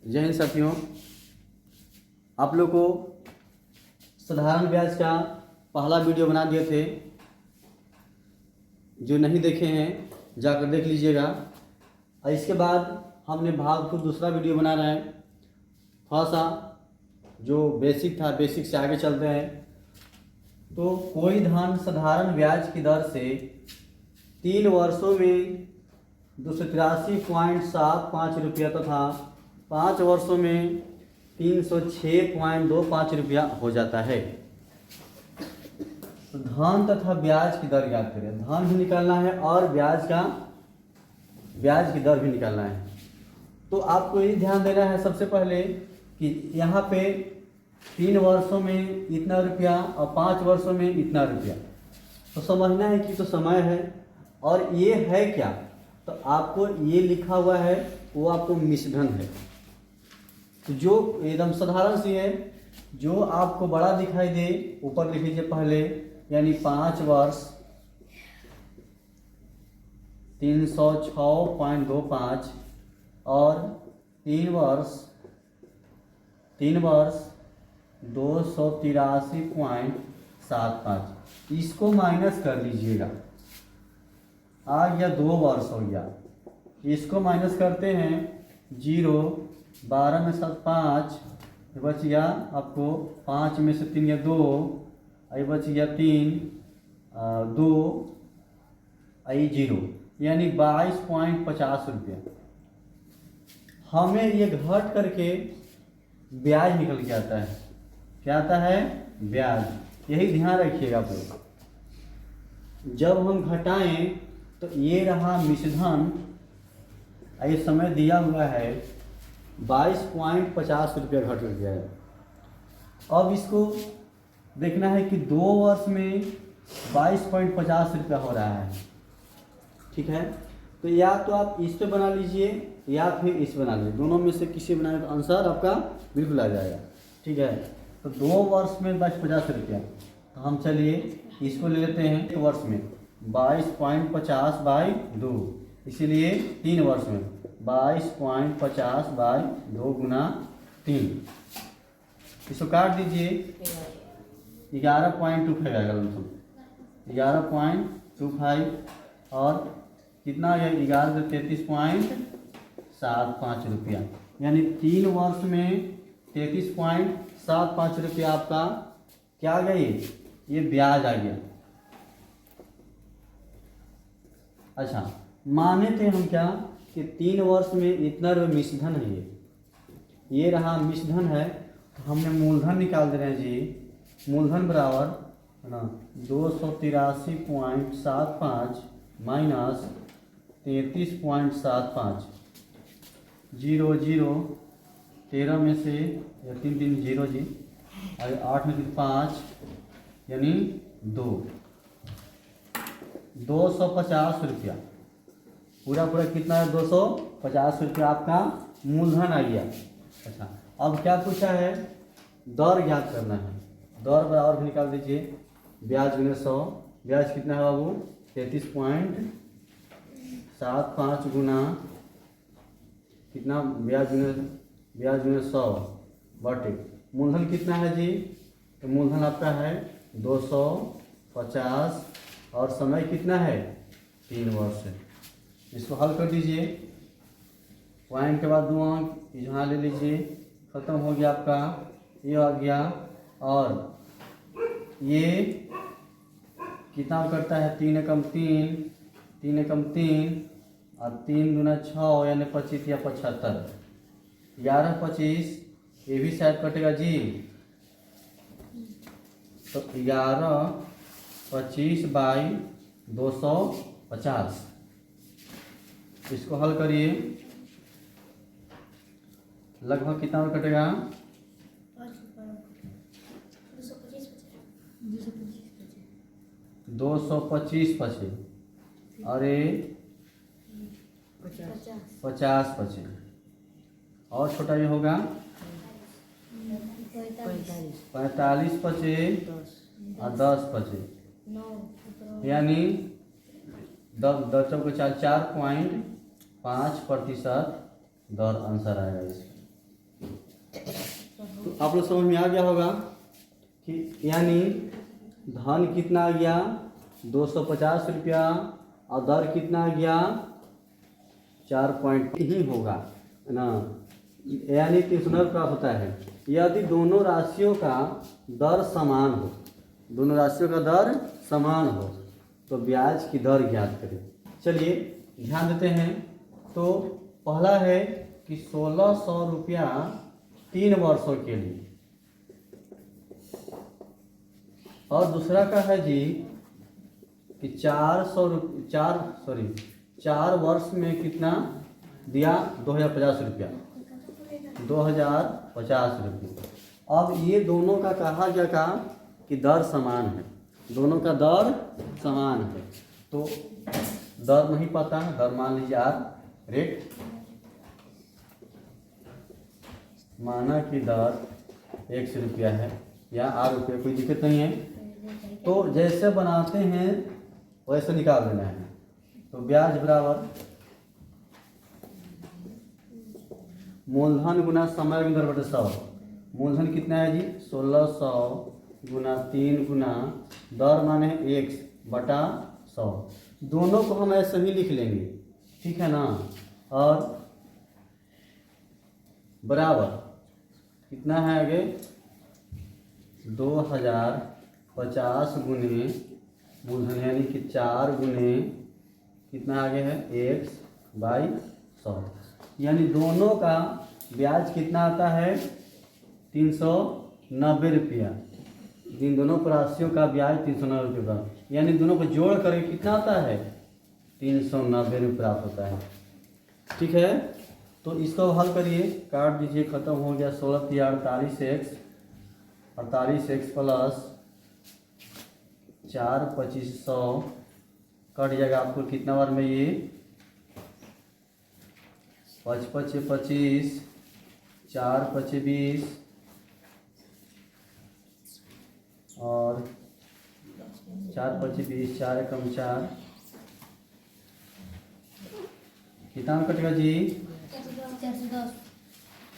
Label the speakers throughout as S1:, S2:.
S1: जय हिंद साथियों, आप लोग को साधारण ब्याज का पहला वीडियो बना दिए थे। जो नहीं देखे हैं जाकर देख लीजिएगा। और इसके बाद हमने भागपुर दूसरा वीडियो बना रहे हैं। थोड़ा सा जो बेसिक था, बेसिक से आगे चलते हैं। तो कोई धन साधारण ब्याज की दर से 3 वर्षों में 283.75 रुपया तथा 5 वर्षों में 306.25 रुपया हो जाता है। तो धन तथा ब्याज की दर याद करें। धन भी निकालना है और ब्याज की दर भी निकालना है। तो आपको ये ध्यान देना है सबसे पहले कि यहाँ पे 3 वर्षों में इतना रुपया और 5 वर्षों में इतना रुपया। तो समझना है कि तो समय है और ये है क्या। तो आपको ये लिखा हुआ है वो आपको मिश्रण है। तो जो एकदम साधारण सी है, जो आपको बड़ा दिखाई दे ऊपर लिख लीजिए पहले, यानी 5 वर्ष 306.25 और 3 वर्ष 283.75। इसको माइनस कर लीजिएगा, आ गया 2 वर्ष हो गया। इसको माइनस करते हैं 0, 12 में 7 5 बच गया आपको, 5 में से 3 या 2 आई बच गया 3 2 आई 0, यानी 22.50 रुपया। हमें ये घट करके ब्याज निकल के आता है। क्या आता है? ब्याज। यही ध्यान रखिएगा आप लोग। जब हम घटाएं तो ये रहा मिश्रण, ये समय दिया हुआ है 22.50 रुपया घट गया है। अब इसको देखना है कि 2 वर्ष में 22.50 रुपया हो रहा है। ठीक है, तो या तो आप इस पे बना लीजिए या फिर इस बना लीजिए। दोनों में से किसी बनाने का आंसर आपका बिल्कुल आ जाएगा। ठीक है, तो 2 वर्ष में 22.50 रुपया। तो हम चलिए इसको ले लेते हैं 1 वर्ष में 22.50 बाई 2, इसीलिए 3 वर्ष में 22.50 बाई 2 गुना 3। इसको काट दीजिए, 11.25 आएगा। 11.25 और कितना है? 11.33.75 रुपया, यानी 3 वर्ष में 33.75 रुपया आपका क्या आ गया? ये ब्याज आ गया। अच्छा, माने थे हम क्या कि 3 वर्ष में इतना मिश्रण है। ये रहा मिश्रण है। तो हमने मूलधन निकाल दे रहे हैं जी। मूलधन बराबर है ना 283.75 माइनस 33.75, 0 0 13 में से 3 3 0 जी, और 8 में 5 यानी 250 रुपया। पूरा कितना है? 250 रुपया आपका मूलधन आ गया। अच्छा, अब क्या पूछा है? दर ज्ञात करना है। दर बराबर भी निकाल दीजिए, ब्याज गुने 100। ब्याज कितना है बाबू? 33.75 गुना कितना? ब्याज गुने 100 बटे मूलधन कितना है जी? तो मूलधन आपका है 250 और समय कितना है? 3 वर्ष है। इसको हल कर दीजिए। पॉइंट के बाद 2 अंक यहाँ ले लीजिए। खत्म हो गया आपका, ये आ गया। और ये कितना करता है? 3 एकम 3 3 एकम 3 और 3 दूना 6 यानी 25 या 75। 11 25 ये भी शायद कटेगा जी। तो 11 25 बाई 250। इसको हल करिए, लगभग कितना में कटेगा? 225 बचे, अरे 50 बचे। और छोटा ये होगा 45 बचे और 10 बचे, यानी 10 4.5% दर आंसर आएगा इसका। तो आप लोग समझ में आ गया होगा कि यानी धन कितना आ गया 250 रुपया और दर कितना आ गया 4 ही होगा ना, यानी 390 प्राप्त होता है यदि दोनों राशियों का दर समान हो। दोनों राशियों का दर समान हो तो ब्याज की दर ज्ञात करें। चलिए ध्यान देते हैं। तो पहला है कि 1600 रुपया 3 वर्षों के लिए, और दूसरा का है जी कि 4 वर्ष में कितना दिया 2050 रुपया 2050 रुपये। अब ये दोनों का कहा गया का कि दर समान है, दोनों का दर समान है। तो दर नहीं पता, दर मान लीजिए आर, रेट माना कि दर 100 रुपया है या 8 रुपये, कोई दिक्कत नहीं है। तो जैसे बनाते हैं वैसे निकाल देना है। तो ब्याज बराबर मूलधन गुना समय गुना दर बटे 100। मूलधन कितना है जी 1600 गुना 3 गुना दर माने 1 बटा 100। दोनों को हम ऐसे ही लिख लेंगे, ठीक है ना। और बराबर कितना है आगे 2050 गुने मूलधन यानी कि 4 गुने कितना आगे है 1/100, यानी दोनों का ब्याज कितना आता है 390 रुपया। इन दोनों राशियों का ब्याज 390 रुपये का, यानी दोनों को जोड़ करके कितना आता है 390 रुपये प्राप्त होता है। ठीक है, तो इसको हल करिए, काट दीजिए, खत्म हो गया। 16 × 48x 48x प्लस 4 2500 कट जाएगा आपको कितना बार में ये 5 5 25 4 5 20 और 4 5 20 4 कम 4 कितना कटेगा जी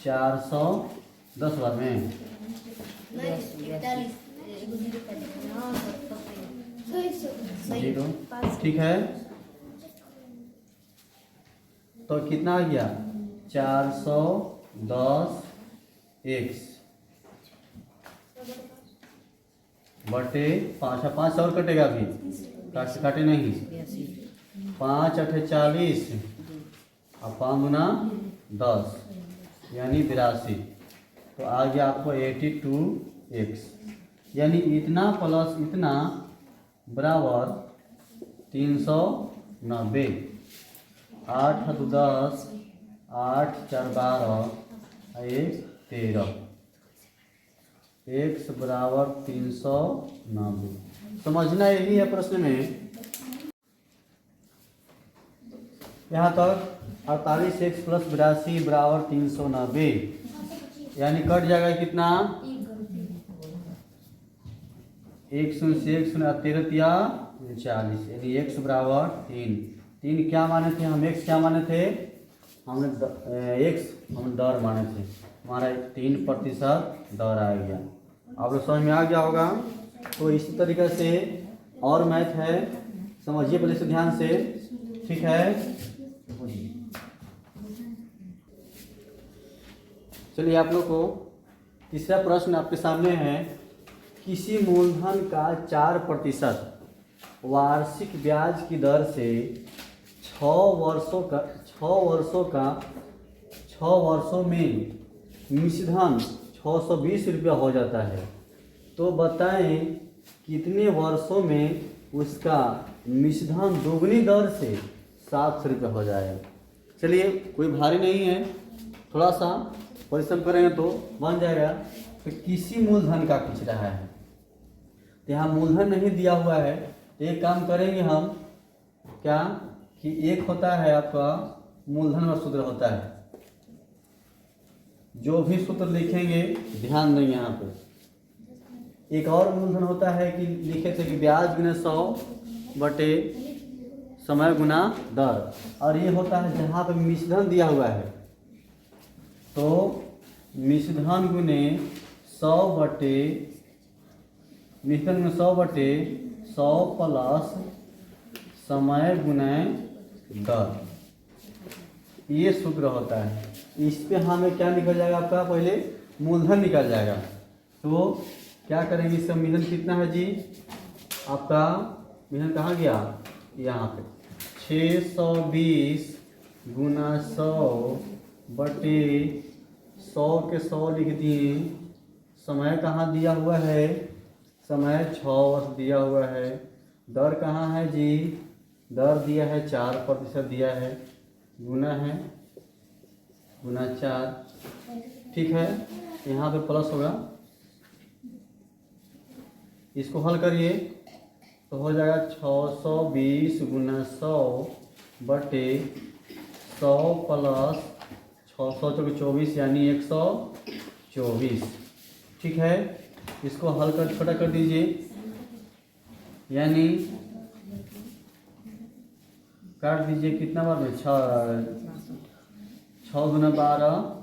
S1: 410 बार में। जीरो, ठीक है। तो कितना आ गया 410x बटे 5 और कटेगा अभी, काटे नहीं, 5 8 40 और 5 गुना 10 यानी 82। तो आ गया आपको 82x, यानी इतना प्लस इतना बराबर 390। 8 2 10 8 4 12 1 13 x बराबर 390। समझना यही है प्रश्न में। यहाँ तक 48x प्लस 82 बराबर 390, यानी कट जाएगा कितना 1 0 से 1 0 13 या 40, यानी x बराबर 3 क्या माने थे हम, x क्या माने थे हमने x हम दर माने थे, हमारा 3% दर आ गया। आप लोग समझ में आ गया होगा। तो इसी तरीके से और मैथ है, समझिए पहले से ध्यान से, ठीक है। चलिए आप लोग को तीसरा प्रश्न आपके सामने है। किसी मूलधन का 4% वार्षिक ब्याज की दर से 6 वर्षों में मिश्रधन 620 रुपया हो जाता है। तो बताएं कितने वर्षों में उसका मिश्रधन दोगुनी दर से 700 रुपया हो जाएगा। चलिए कोई भारी नहीं है, थोड़ा सा परिश्रम करेंगे तो बन जाएगा। तो किसी मूलधन का पूछ रहा है, तो यहाँ मूलधन नहीं दिया हुआ है। तो एक काम करेंगे हम क्या कि एक होता है आपका मूलधन और सूत्र होता है, जो भी सूत्र लिखेंगे ध्यान देंगे यहाँ पे। एक और मूलधन होता है कि लिखे थे कि ब्याज गुना 100 बटे समय गुना दर, और ये होता है जहाँ पे मिश्रधन दिया हुआ है। तो मिश्रधन गुने 100 बटे मिश्रधन में 100 प्लस समय गुने दर, ये सूत्र होता है। इस पे हमें क्या निकल जाएगा आपका, पहले मूलधन निकल जाएगा। तो क्या करेंगे, इसका मिश्रण कितना है जी, आपका मिश्रण कहाँ गया, यहाँ पे 620 गुना 100 बटे 100 के 100 लिख दिए। समय कहाँ दिया हुआ है, समय 6 वर्ष दिया हुआ है। दर कहाँ है जी, दर दिया है 4% दिया है, गुना है गुना 4, ठीक है। यहाँ पे प्लस होगा, इसको हल करिए तो हो जाएगा 620 गुना 100 बटे 100 प्लस 600 चौके 24 यानी 124, ठीक है। इसको हल कर छोटा कर दीजिए, यानी काट दीजिए कितना बार में, 6 गुना 12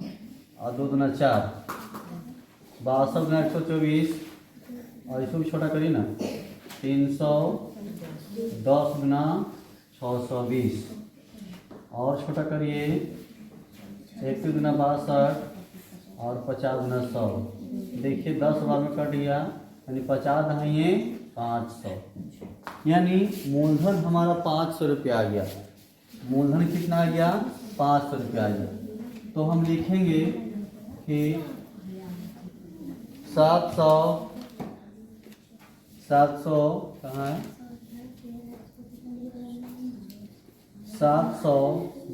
S1: और 2 गुना 4, 62 गुना 124, और इसको भी छोटा करिए ना, 310 गुना 620, और छोटा करिए 21 गुना 62 और 50 गुना 100। देखिए 10 बार में कट गया, यानी 50 नहीं 500, यानी मूलधन हमारा 500 रुपया आ गया। मूलधन कितना आ गया, 500 रुपया आ गया। तो हम लिखेंगे कि 700 कहाँ है, 700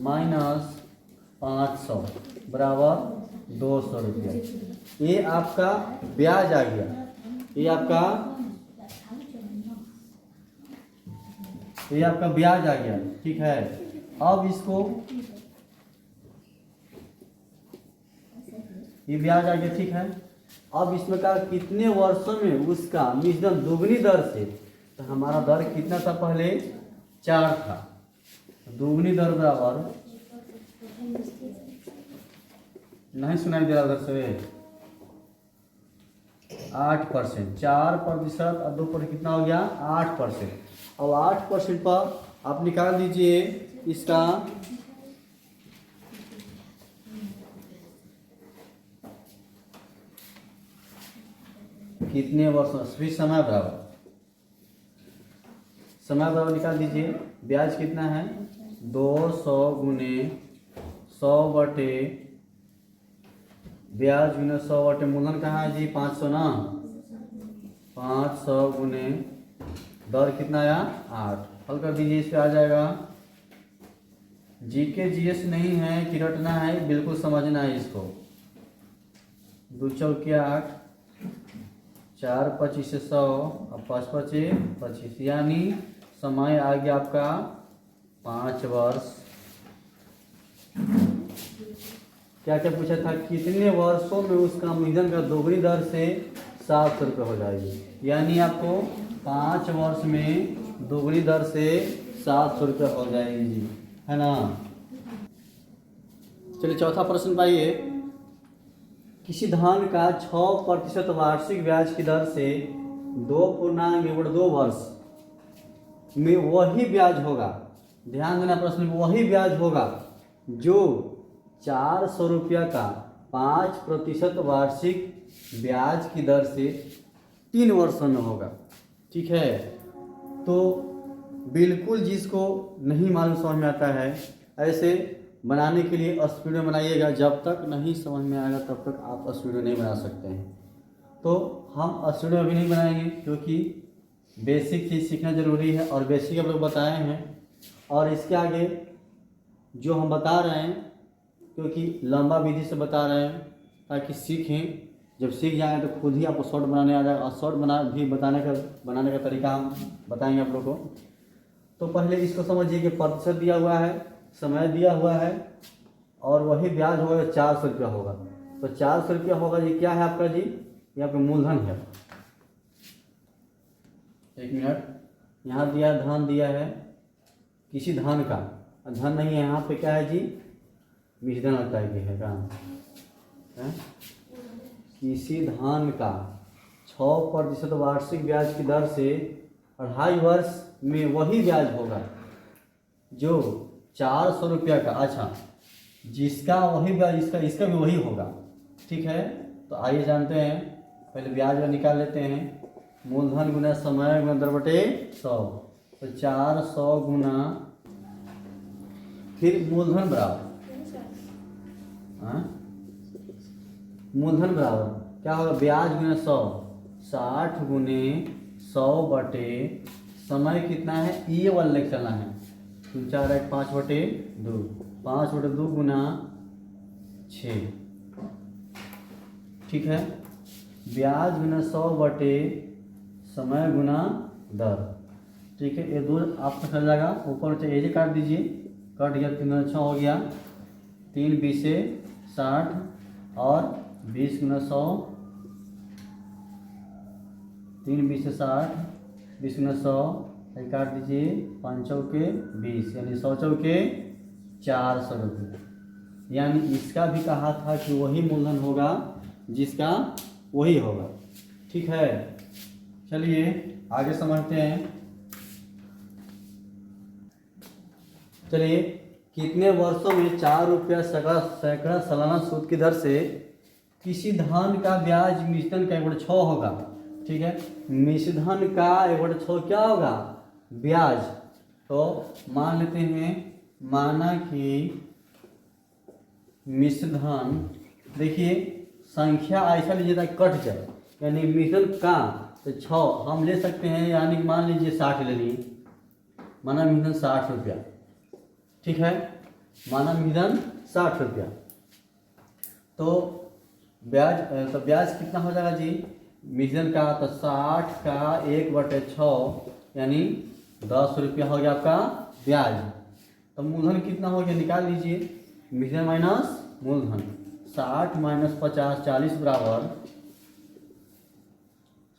S1: माइनस 500 बराबर 200 रुपया। ये आपका ब्याज आ गया, ये आपका ब्याज आ गया, ठीक है। अब इसको, ये ब्याज आ गया, ठीक है। अब इसमें का कितने वर्षों में उसका मिश्रण दोगुनी दर से, तो हमारा दर कितना था पहले, 4 था, दोगुनी दर बराबर, नहीं सुनाई दे रहा उधर से, 8%, 4% और 2% कितना हो गया, 8%। अब 8% पर आप निकाल दीजिए इसका कितने वर्षों, समय बराबर निकाल दीजिए। ब्याज कितना है, 200 गुने 100 बटे ब्याज गुने 100 बटे मूलधन कहाँ है जी, 500 ना, 500 गुने दर कितना आया, 8। हल कर दीजिए, इस पे आ जाएगा। जीके जीएस नहीं है कि रटना है, बिल्कुल समझना है इसको। 2 चौके 8, 4 25 100 और 5 25 25, यानी समय आ गया आपका 5 वर्ष। क्या क्या पूछा था, कितने वर्षों में उसका मिश्रण का दोगुनी दर से 700 रुपये हो जाएगी, यानी आपको 5 वर्ष में दोगुनी दर से 700 रुपये हो जाएगी जी, है ना। चलिए चौथा प्रश्न पाइए। किसी धन का 6% वार्षिक ब्याज की दर से 2.2 वर्ष में वही ब्याज होगा, ध्यान देना प्रश्न में, वही ब्याज होगा जो 400 रुपया का 5% वार्षिक ब्याज की दर से 3 वर्षों में होगा, ठीक है। तो बिल्कुल जिसको नहीं मालूम समझ में आता है, ऐसे बनाने के लिए स्पीड में बनाइएगा, जब तक नहीं समझ में आएगा तब तक आप स्पीड में नहीं बना सकते हैं। तो हम स्पीड में अभी नहीं बनाएंगे, क्योंकि बेसिक चीज़ सीखना ज़रूरी है, और बेसिक हम लोग बताए हैं, और इसके आगे जो हम बता रहे हैं, क्योंकि लंबा विधि से बता रहे हैं ताकि सीखें। जब सीख जाएंगे तो खुद ही आपको शॉर्ट बनाने आ जाएगा, और शॉर्ट बनाने का तरीका हम बताएंगे आप लोगों को। तो पहले इसको समझिए कि प्रतिशत दिया हुआ है, समय दिया हुआ है, और वही ब्याज होगा 400 रुपया होगा। तो 400 रुपया होगा, ये क्या है आपका जी, ये आपका मूलधन है। 1 मिनट, यहाँ दिया धन दिया है किसी धन का, धन नहीं है यहाँ पे, क्या है जी, मिश्रण लगता है कि है काम है। किसी धन का 6% वार्षिक ब्याज की दर से 2.5 वर्ष में वही ब्याज होगा जो 400 रुपया का, अच्छा जिसका वही ब्याज इसका भी वही होगा। ठीक है, तो आइए जानते हैं, पहले ब्याज का निकाल लेते हैं। मूलधन गुना समय गुना दर बटे 100, तो 400 गुना, फिर मूलधन बराबर मूलधन बराबर क्या होगा, ब्याज गुना 100, 60 गुने 100 बटे समय कितना है, ये वाला लेके चलना है, 3 4 1 5 बटे 2, 5 बटे 2 गुना 6। ठीक है, ब्याज गुना 100 बटे समय गुना दर। ठीक है, ये दो आपका चल जाएगा, ऊपर ये काट दीजिए, कट गया, 3 गुना 6 हो गया, 3 20 60 और 20 गुना 100, 3 20 60, 20 गुना 100, ये काट दीजिए, 5 चौके 20, यानी 100 चौके 400 रुपये। यानी इसका भी कहा था कि वही मूलधन होगा जिसका वही होगा। ठीक है, चलिए आगे समझते हैं। चलिए, कितने वर्षों में 4 रुपया सैकड़ा सालाना सूद की दर से किसी धन का ब्याज मिश्रण का 1/6 होगा। ठीक है, मिश्रण का 1/6 क्या होगा, ब्याज। तो मान लेते हैं, माना कि मिश्रण, देखिए संख्या ऐसा लीजिए कट जाए, यानी मिश्रण का तो 6 हम ले सकते हैं, यानी कि मान लीजिए 60 ले लिए, माना मिश्रण 60 रुपया। ठीक है, माना मिश्रण 60 रुपया, तो ब्याज कितना हो जाएगा जी, मिश्रण का तो 60 का 1/6, यानी 10 रुपया हो गया आपका ब्याज। तो मूलधन कितना हो गया, निकाल लीजिए, मिश्रण माइनस मूलधन, 60 माइनस 50 40 बराबर,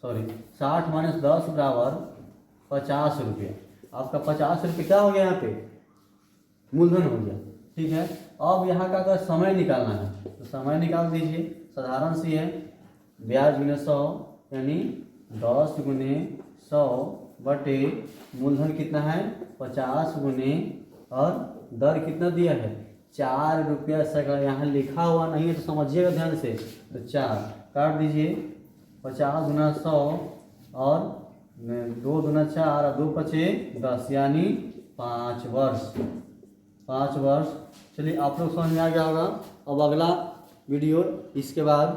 S1: सॉरी 60 माइनस 10 बराबर 50 रुपये। आपका 50 रुपये क्या हो गया, यहाँ पे मूलधन हो गया। ठीक है, अब यहाँ का अगर समय निकालना है तो समय निकाल दीजिए, साधारण सी है, ब्याज गुने 100, यानी 10 गुने 100 बटे मूलधन कितना है 50 गुने, और दर कितना दिया है 4 रुपया सैकड़ा। यहाँ लिखा हुआ नहीं है तो समझिएगा ध्यान से, तो 4 काट दीजिए, 50 गुना 100 और 2 गुना 4 और 2 पचे 10, यानी 5 वर्ष। 5 वर्ष। चलिए आप लोग समझ में आ गया होगा। अब अगला वीडियो इसके बाद